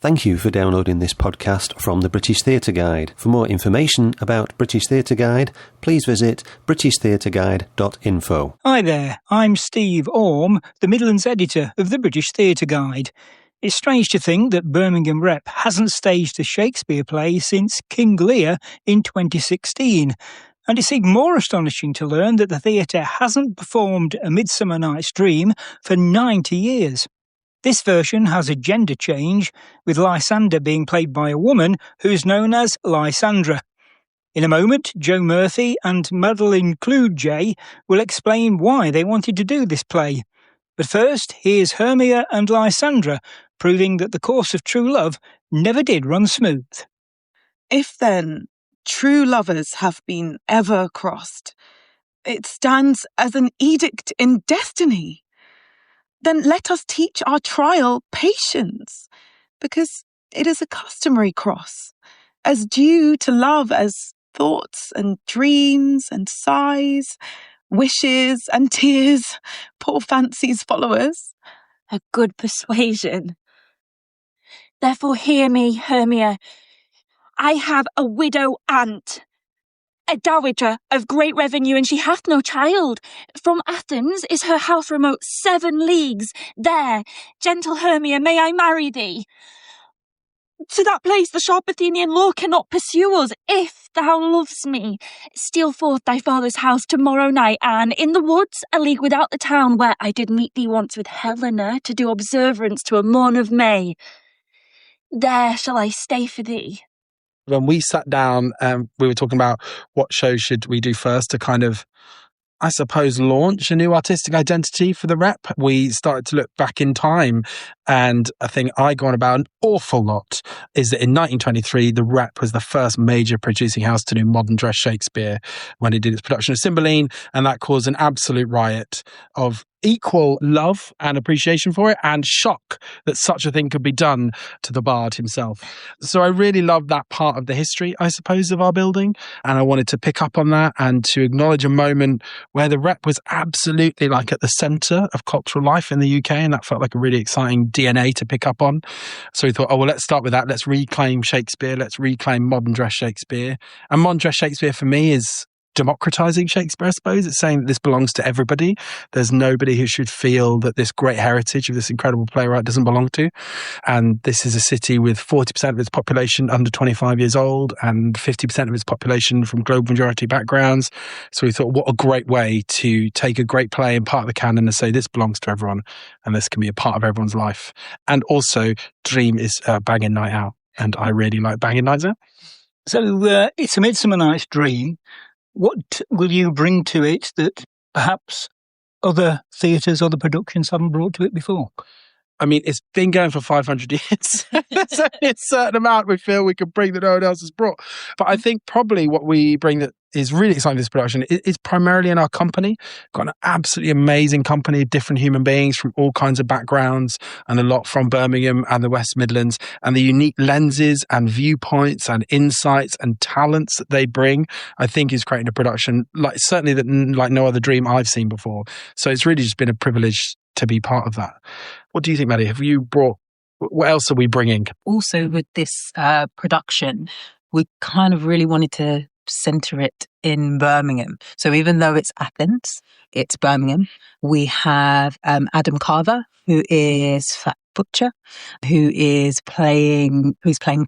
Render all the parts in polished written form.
Thank you for downloading this podcast from the British Theatre Guide. For more information about British Theatre Guide, please visit britishtheatreguide.info. Hi there, I'm Steve Orme, the Midlands editor of the British Theatre Guide. It's strange to think that Birmingham Rep hasn't staged a Shakespeare play since King Lear in 2016. And it's even more astonishing to learn that the theatre hasn't performed A Midsummer Night's Dream for 90 years. This version has a gender change, with Lysandra being played by a woman who's known as Lysandra. In a moment, Joe Murphy and Madeleine Kludje will explain why they wanted to do this play. But first, here's Hermia and Lysandra proving that the course of true love never did run smooth. If then true lovers have been ever crossed, it stands as an edict in destiny. Then let us teach our trial patience, because it is a customary cross, as due to love as thoughts and dreams and sighs, wishes and tears, poor fancy's followers. A good persuasion. Therefore hear me, Hermia. I have a widow aunt, a dowager of great revenue, and she hath no child. From Athens is her house remote 7 leagues. There, gentle Hermia, may I marry thee? To that place the sharp Athenian law cannot pursue us. If thou loves me, steal forth thy father's house tomorrow night, and in the woods, a league without the town, where I did meet thee once with Helena to do observance to a morn of May. There shall I stay for thee. When we sat down, we were talking about what show should we do first to kind of, I suppose, launch a new artistic identity for the Rep. We started to look back in time, and a thing I go on about an awful lot is that in 1923, the Rep was the first major producing house to do modern dress Shakespeare when it did its production of Cymbeline, and that caused an absolute riot of equal love and appreciation for it, and shock that such a thing could be done to the bard himself. So I really love that part of the history, I suppose, of our building, and I wanted to pick up on that and to acknowledge a moment where the Rep was absolutely like at the centre of cultural life in the UK, and that felt like a really exciting DNA to pick up on. So we thought, oh well, let's start with that. Let's reclaim Shakespeare. Let's reclaim modern dress Shakespeare. And modern dress Shakespeare for me is democratizing Shakespeare, I suppose. It's saying that this belongs to everybody. There's nobody who should feel that this great heritage of this incredible playwright doesn't belong to. And this is a city with 40% of its population under 25 years old and 50% of its population from global majority backgrounds. So we thought, what a great way to take a great play and part of the canon and say this belongs to everyone and this can be a part of everyone's life. And also, Dream is a banging night out, and I really like banging nights out. So it's A Midsummer Night's Dream. What will you bring to it that perhaps other theatres, other productions haven't brought to it before? I mean, it's been going for 500 years. There's only a certain amount we feel we can bring that no one else has brought. But I think probably what we bring that is really exciting this production is primarily in our company. Got an absolutely amazing company of different human beings from all kinds of backgrounds, and a lot from Birmingham and the West Midlands, and the unique lenses and viewpoints and insights and talents that they bring, I think is creating a production like certainly that like no other Dream I've seen before. So it's really just been a privilege to be part of that. What do you think, Maddie? Have you brought, what else are we bringing? Also with this production, we kind of really wanted to centre it in Birmingham. So even though it's Athens, it's Birmingham. We have Adam Carver, who is Fat Butcher, who's playing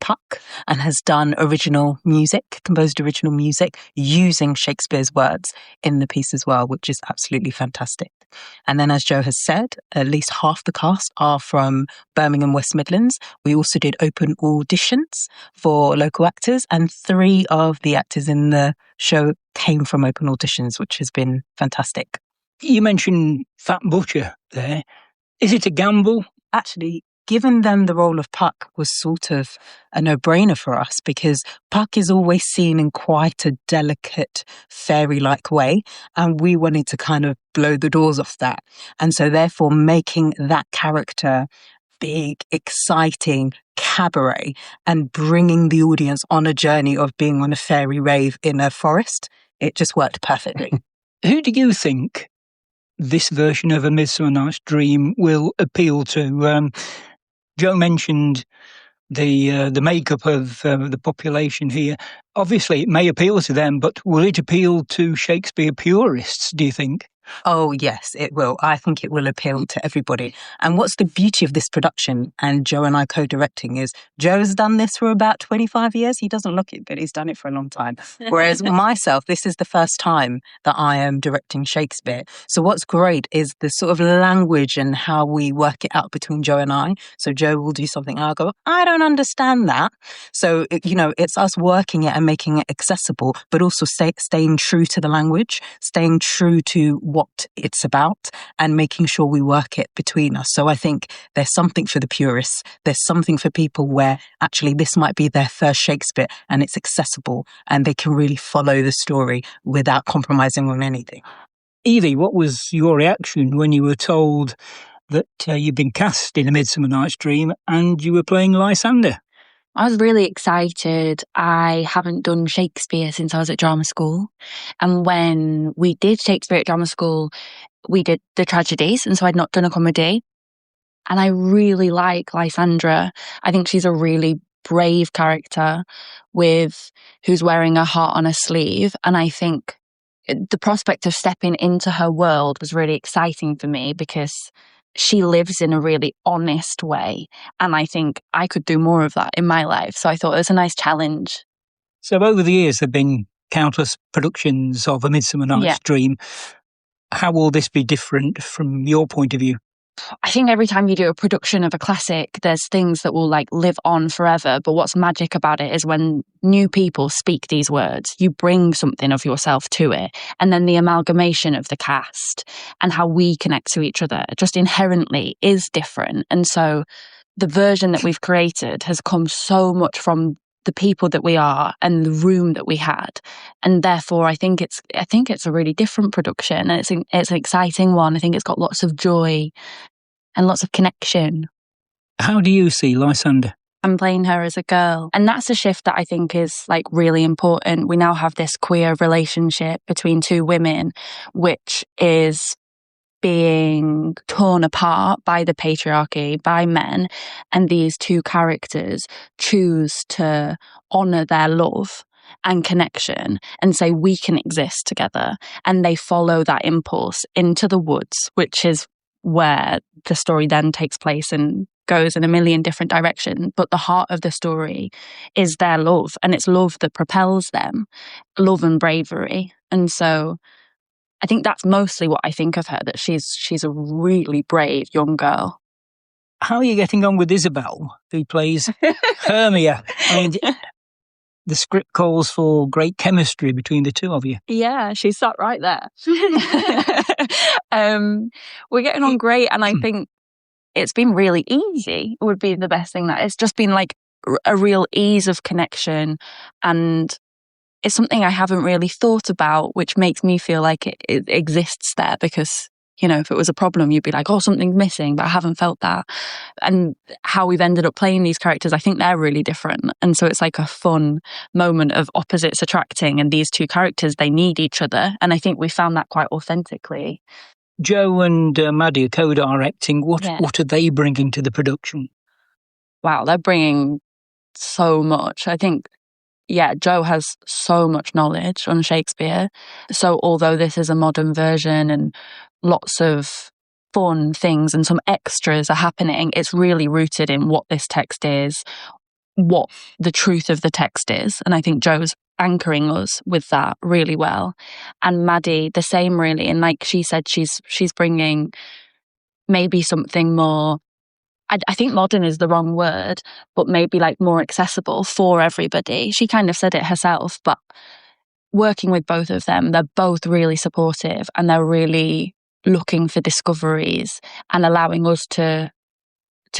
Puck and has done composed original music using Shakespeare's words in the piece as well, which is absolutely fantastic. And then, as Joe has said, at least half the cast are from Birmingham, West Midlands. We also did open auditions for local actors, and 3 of the actors in the show came from open auditions, which has been fantastic. You mentioned Fat Butcher there. Is it a gamble? Actually, giving them the role of Puck was sort of a no-brainer for us, because Puck is always seen in quite a delicate, fairy-like way, and we wanted to kind of blow the doors off that. And so therefore making that character big, exciting, cabaret, and bringing the audience on a journey of being on a fairy rave in a forest, it just worked perfectly. Who do you think this version of A Midsummer Night's Dream will appeal to? Joe mentioned the makeup of the population here. Obviously, it may appeal to them, but will it appeal to Shakespeare purists, do you think? Oh, yes, it will. I think it will appeal to everybody. And what's the beauty of this production, and Joe and I co-directing, is Joe's done this for about 25 years. He doesn't look it, but he's done it for a long time. Whereas myself, this is the first time that I am directing Shakespeare. So what's great is the sort of language and how we work it out between Joe and I. So Joe will do something and I'll go, I don't understand that. So, it's us working it and making it accessible, but also staying true to the language, staying true to what it's about, and making sure we work it between us. So I think there's something for the purists. There's something for people where actually this might be their first Shakespeare and it's accessible and they can really follow the story without compromising on anything. Evie, what was your reaction when you were told that you'd been cast in A Midsummer Night's Dream and you were playing Lysandra? I was really excited. I haven't done Shakespeare since I was at drama school. And when we did Shakespeare at drama school, we did the tragedies, and so I'd not done a comedy. And I really like Lysandra. I think she's a really brave character who's wearing her heart on her sleeve. And I think the prospect of stepping into her world was really exciting for me because she lives in a really honest way. And I think I could do more of that in my life. So I thought it was a nice challenge. So over the years, there have been countless productions of A Midsummer Night's Dream. How will this be different from your point of view? I think every time you do a production of a classic, there's things that will live on forever. But what's magic about it is when new people speak these words, you bring something of yourself to it. And then the amalgamation of the cast and how we connect to each other just inherently is different. And so the version that we've created has come so much from the people that we are and the room that we had. And therefore, I think it's a really different production. And it's an exciting one. I think it's got lots of joy and lots of connection. How do you see Lysandra? I'm playing her as a girl. And that's a shift that I think is really important. We now have this queer relationship between two women, which is being torn apart by the patriarchy, by men. And these two characters choose to honour their love and connection and say, we can exist together. And they follow that impulse into the woods, which is where the story then takes place and goes in a million different directions. But the heart of the story is their love, and it's love that propels them, love and bravery. And so I think that's mostly what I think of her, that she's a really brave young girl. How are you getting on with Isabel, who plays Hermia? I mean, the script calls for great chemistry between the two of you. Yeah, she sat right there. We're getting on great, and I think it's been really easy, would be the best thing. That it's just been a real ease of connection, and it's something I haven't really thought about, which makes me feel like it exists there, because if it was a problem, you'd be like, oh, something's missing, but I haven't felt that. And how we've ended up playing these characters, I think they're really different. And so it's like a fun moment of opposites attracting, and these two characters, they need each other. And I think we found that quite authentically. Joe and Maddie are co-directing. What are they bringing to the production? Wow, they're bringing so much. I think, Joe has so much knowledge on Shakespeare. So although this is a modern version and lots of fun things and some extras are happening, it's really rooted in what this text is, what the truth of the text is. And I think Joe's anchoring us with that really well. And Maddie, the same really. And like she said, she's bringing maybe something more, I think modern is the wrong word, but maybe more accessible for everybody. She kind of said it herself, but working with both of them, they're both really supportive, and they're really looking for discoveries and allowing us to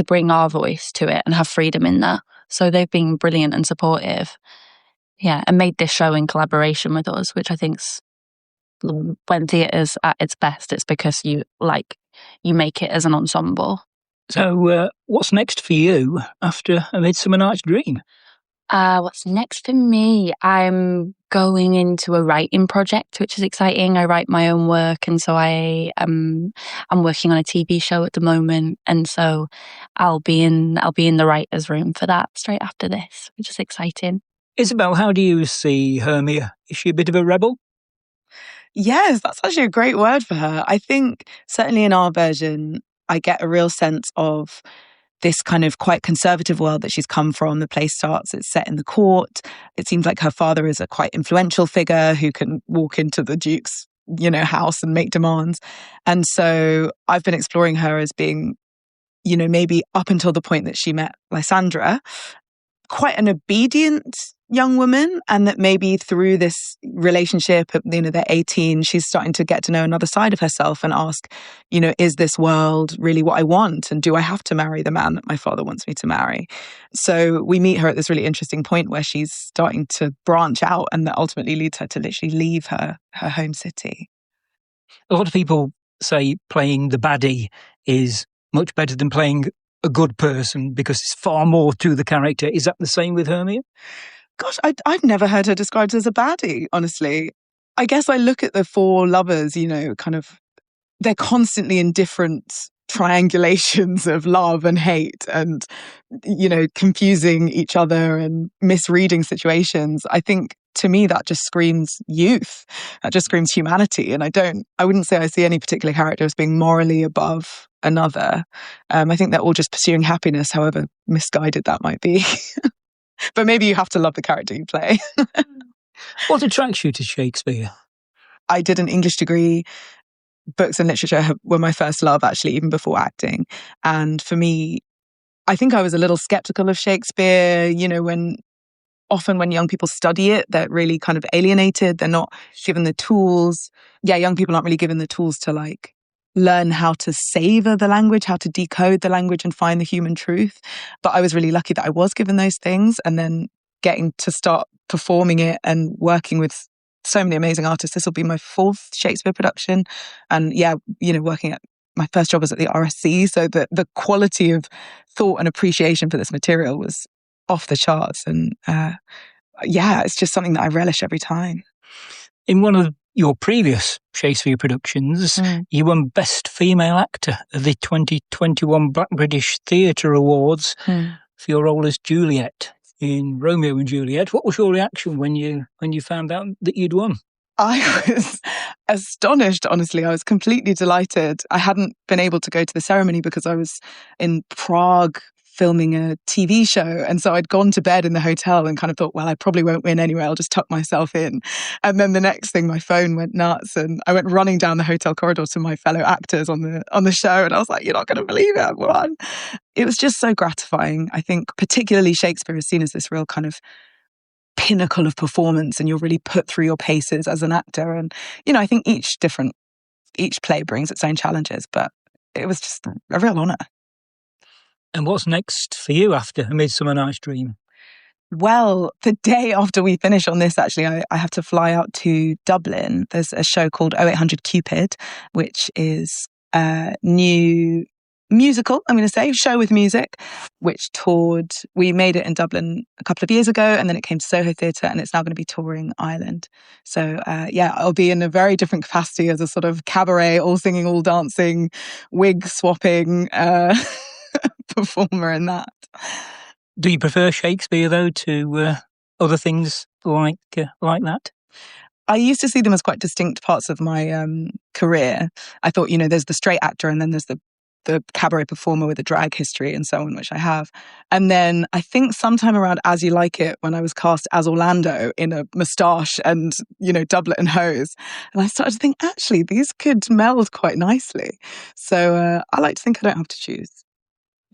bring our voice to it and have freedom in that. So they've been brilliant and supportive. Yeah, and made this show in collaboration with us, which I think's, when theatre's at its best, it's because you make it as an ensemble. So what's next for you after A Midsummer Night's Dream? What's next for me? I'm going into a writing project, which is exciting. I write my own work, and so I'm working on a TV show at the moment, and so I'll be in the writers' room for that straight after this, which is exciting. Isabel, how do you see Hermia? Is she a bit of a rebel? Yes, that's actually a great word for her. I think certainly in our version, I get a real sense of this kind of quite conservative world that she's come from. The play starts, it's set in the court. It seems like her father is a quite influential figure who can walk into the Duke's, house and make demands. And so I've been exploring her as being, maybe up until the point that she met Lysandra, quite an obedient young woman, and that maybe through this relationship, they're 18, she's starting to get to know another side of herself and ask, is this world really what I want? And do I have to marry the man that my father wants me to marry? So we meet her at this really interesting point where she's starting to branch out, and that ultimately leads her to literally leave her home city. A lot of people say playing the baddie is much better than playing a good person because it's far more to the character. Is that the same with Hermia? Gosh, I've never heard her described as a baddie, honestly. I guess I look at the four lovers, they're constantly in different triangulations of love and hate and, confusing each other and misreading situations. I think to me that just screams youth. That just screams humanity. And I wouldn't say I see any particular character as being morally above another. I think they're all just pursuing happiness, however misguided that might be. But maybe you have to love the character you play. What attracts you to Shakespeare? I did an English degree. Books and literature were my first love, actually, even before acting. And for me, I think I was a little skeptical of Shakespeare. When young people study it, they're really kind of alienated. They're not given the tools. Yeah, young people aren't really given the tools to learn how to savor the language, how to decode the language and find the human truth. But I was really lucky that I was given those things, and then getting to start performing it and working with so many amazing artists. This will be my fourth Shakespeare production. And working at my first job was at the RSC. So the quality of thought and appreciation for this material was off the charts. And it's just something that I relish every time. In one of your previous Shakespeare productions, you won Best Female Actor at the 2021 Black British Theatre Awards for your role as Juliet in Romeo and Juliet. What was your reaction when you found out that you'd won? I was astonished, honestly. I was completely delighted. I hadn't been able to go to the ceremony because I was in Prague filming a TV show. And so I'd gone to bed in the hotel and kind of thought, well, I probably won't win anyway. I'll just tuck myself in. And then the next thing, my phone went nuts and I went running down the hotel corridor to my fellow actors on the show. And I was like, you're not going to believe it, I've won. It was just so gratifying. I think particularly Shakespeare is seen as this real kind of pinnacle of performance, and you're really put through your paces as an actor. And, I think each play brings its own challenges, but it was just a real honour. And what's next for you after A Midsummer Night's Dream? Well, the day after we finish on this, actually, I have to fly out to Dublin. There's a show called 0800 Cupid, which is a new musical, I'm going to say, show with music, which toured. We made it in Dublin a couple of years ago, and then it came to Soho Theatre, and it's now going to be touring Ireland. So, I'll be in a very different capacity as a sort of cabaret, all singing, all dancing, wig swapping performer in that. Do you prefer Shakespeare, though, to other things like that? I used to see them as quite distinct parts of my career. I thought, there's the straight actor and then there's the cabaret performer with a drag history and so on, which I have. And then I think sometime around As You Like It, when I was cast as Orlando in a moustache and, doublet and hose, and I started to think, actually, these could meld quite nicely. So I like to think I don't have to choose.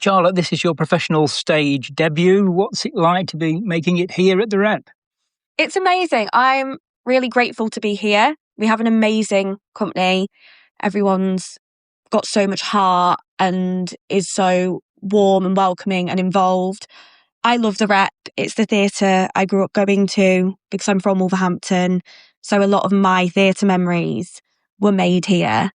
Charlotte, this is your professional stage debut. What's it like to be making it here at the Rep? It's amazing. I'm really grateful to be here. We have an amazing company. Everyone's got so much heart and is so warm and welcoming and involved. I love the Rep. It's the theatre I grew up going to because I'm from Wolverhampton. So a lot of my theatre memories were made here.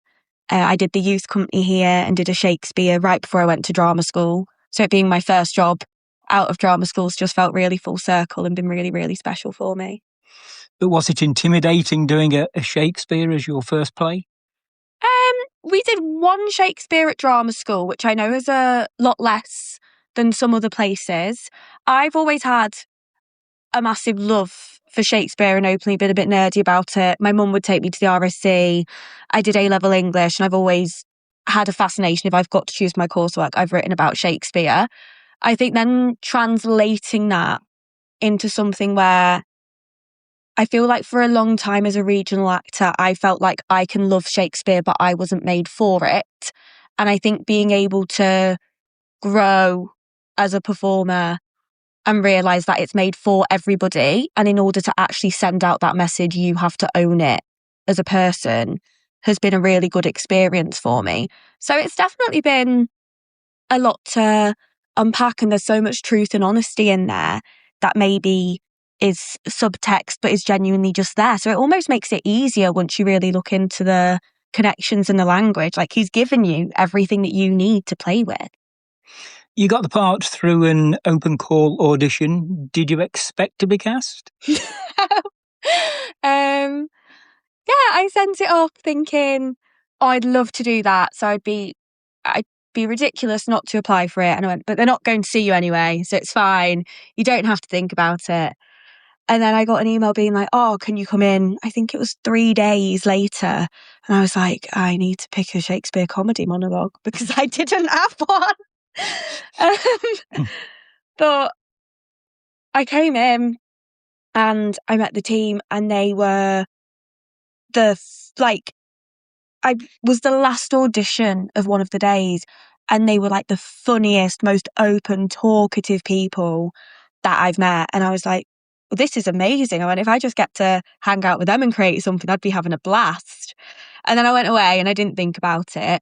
I did the youth company here and did a Shakespeare right before I went to drama school. So it being my first job out of drama schools just felt really full circle and been really, really special for me. But was it intimidating doing a Shakespeare as your first play? We did one Shakespeare at drama school, which I know is a lot less than some other places. I've always had a massive love for Shakespeare and openly been a bit nerdy about it. My mum would take me to the RSC. I did A-level English, and I've always had a fascination. If I've got to choose my coursework, I've written about Shakespeare. I think then translating that into something where I feel like for a long time as a regional actor, I felt like I can love Shakespeare, but I wasn't made for it. And I think being able to grow as a performer and realise that it's made for everybody, and in order to actually send out that message, you have to own it as a person, has been a really good experience for me. So it's definitely been a lot to unpack, and there's so much truth and honesty in there that maybe is subtext but is genuinely just there. So it almost makes it easier once you really look into the connections and the language. Like, he's given you everything that you need to play with. You got the part through an open call audition. Did you expect to be cast? Yeah, I sent it off thinking, oh, I'd love to do that. So I'd be ridiculous not to apply for it. And I went, but they're not going to see you anyway, so it's fine. You don't have to think about it. And then I got an email being like, oh, can you come in? I think it was 3 days later. And I was like, I need to pick a Shakespeare comedy monologue because I didn't have one. But I came in and I met the team, and they were I was the last audition of one of the days, and they were like the funniest, most open, talkative people that I've met. And I was like, well, this is amazing. I went, if I just get to hang out with them and create something, I'd be having a blast. And then I went away and I didn't think about it.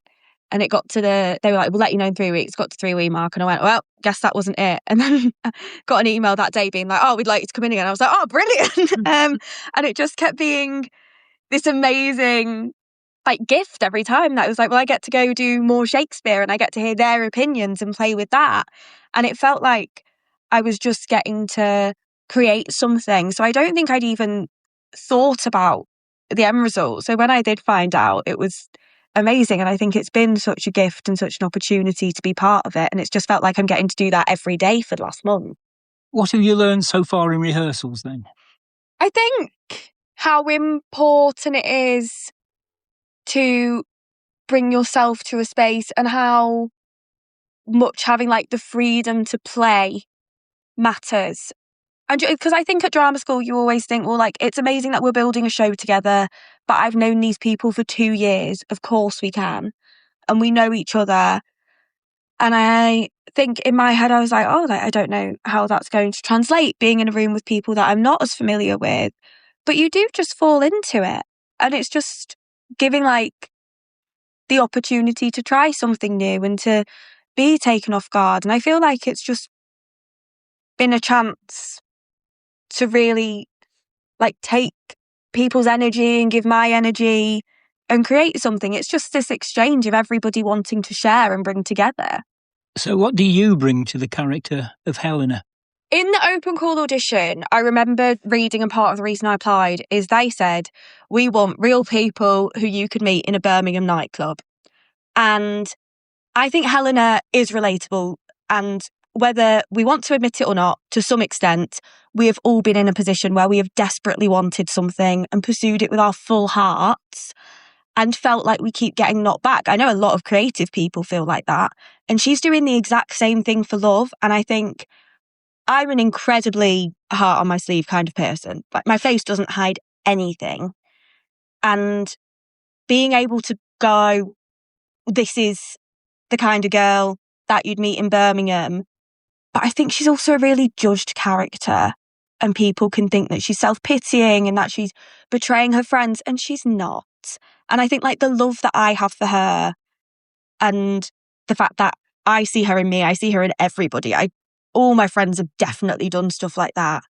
And it got to they were like, we'll let you know in 3 weeks. Got to 3-week mark. And I went, well, guess that wasn't it. And then got an email that day being like, oh, we'd like you to come in again. I was like, oh, brilliant. And it just kept being this amazing gift every time. That was like, well, I get to go do more Shakespeare and I get to hear their opinions and play with that. And it felt like I was just getting to create something. So I don't think I'd even thought about the end result. So when I did find out, it was amazing. And I think it's been such a gift and such an opportunity to be part of it. And it's just felt like I'm getting to do that every day for the last month. What have you learned so far in rehearsals then? I think how important it is to bring yourself to a space, and how much having the freedom to play matters. And because I think at drama school, you always think, well, it's amazing that we're building a show together, but I've known these people for 2 years. Of course we can. And we know each other. And I think in my head, I was like, oh, I don't know how that's going to translate, being in a room with people that I'm not as familiar with. But you do just fall into it. And it's just giving the opportunity to try something new and to be taken off guard. And I feel like it's just been a chance to really take people's energy and give my energy and create something. It's just this exchange of everybody wanting to share and bring together. So what do you bring to the character of Helena? In the open call audition, I remember reading, and part of the reason I applied is they said, we want real people who you could meet in a Birmingham nightclub. And I think Helena is relatable, and whether we want to admit it or not, to some extent, we have all been in a position where we have desperately wanted something and pursued it with our full hearts and felt like we keep getting knocked back. I know a lot of creative people feel like that. And she's doing the exact same thing for love. And I think I'm an incredibly heart on my sleeve kind of person. My face doesn't hide anything. And being able to go, this is the kind of girl that you'd meet in Birmingham. But I think she's also a really judged character, and people can think that she's self-pitying and that she's betraying her friends, and she's not. And I think the love that I have for her, and the fact that I see her in me, I see her in everybody. All my friends have definitely done stuff like that.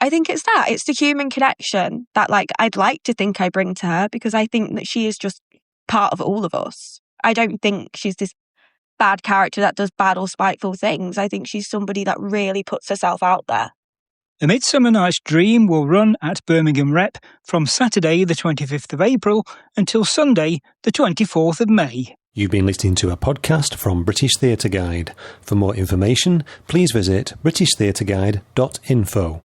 I think it's that. It's the human connection that I'd like to think I bring to her, because I think that she is just part of all of us. I don't think she's this bad character that does bad or spiteful things. I think she's somebody that really puts herself out there. A Midsummer Night's Dream will run at Birmingham Rep from Saturday the 25th of April until Sunday the 24th of May. You've been listening to a podcast from British Theatre Guide. For more information, please visit britishtheatreguide.info.